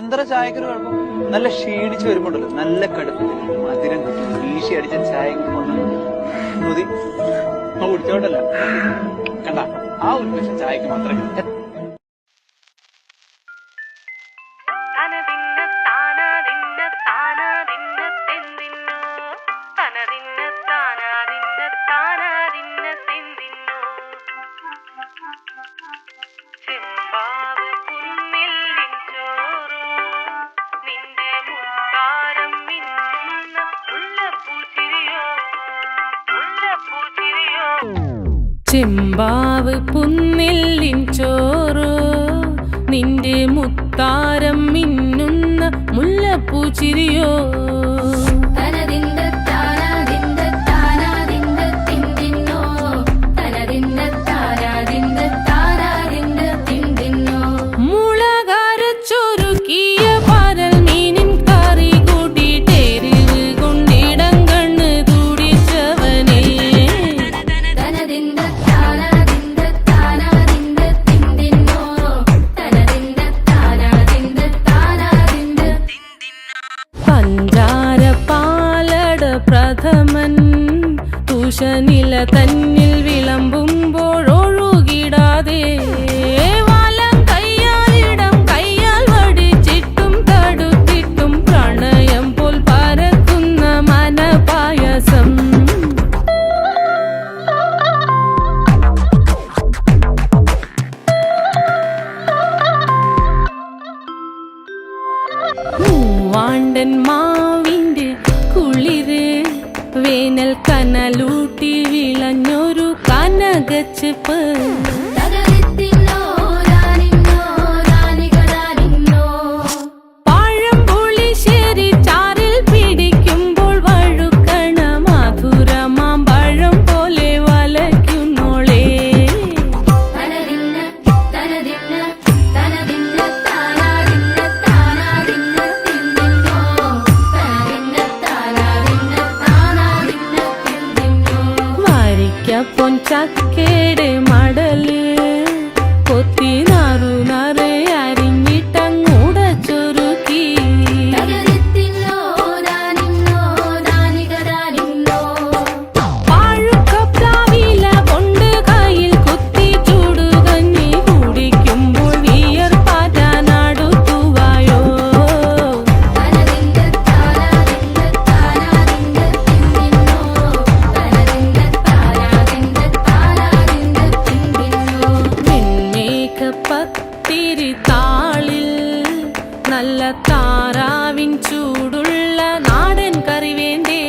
എന്തര ചായക്കൊരു കുഴപ്പം? നല്ല ക്ഷീണിച്ച് വരുമ്പോണ്ടല്ലോ നല്ല കടുപ്പത്തിൽ മധുരം കിട്ടി വീശി അടിച്ച ചായ ഒന്ന് മതി കുടിച്ചോണ്ടല്ല കണ്ട ആ ഉന്മേഷം ചായക്ക് മാത്രമേ ചെമ്പാവ് പുന്നെല്ലിൻ ചോറ് നിന്റെ മുത്താരം മിന്നുന്ന മുല്ലപ്പൂ ചിരിയോ മുളകരച്ചൊരുക്കിയ പരൽ മീനിൻ കറി കൂട്ടിട്ടേരിവ് കൊണ്ടിടം കണ്ണ് തുടിച്ചവനേ പഞ്ചാര പാലട പ്രഥമൻ തുഷനില തന്നിൽ വിളമ്പുമ്പോഴൊഴുകിടാതെ വലം കയ്യാലിടം കയ്യാൽ വടിച്ചിട്ടും തടുത്തിട്ടും പ്രണയം പോൽ പരക്കുന്ന മനപായസം മൂവാണ്ടൻ മാവിന്റെ കുളിര് വേനൽ കനലൂട്ടി വിളഞ്ഞൊരു കനകച്ചെപ്പ് പഴംപുളിശ്ശേരി ചാറിൽ പിടിക്കുമ്പോൾ വഴുക്കണ മധുരമാം പഴം പോലെ വലയ്ക്കുന്നോളേ പൊൻചക്കേടെ മടല് കൊത്തി നാറു നറേ അരിഞ്ഞിട്ടങ്ങൂട ചൊരുക്കി പാഴുക്കപ്ലാവില കൊണ്ട് കയ്യിൽ കുത്തി ചൂടുകഞ്ഞി കുടിക്കുമ്പോൾ വിയർപ്പാറ്റാനടുത്തുവായോ പത്തിരി താളിൽ നല്ല താറാവിൻ ചൂടുള്ള നാടൻ കറി വേണ്ടേ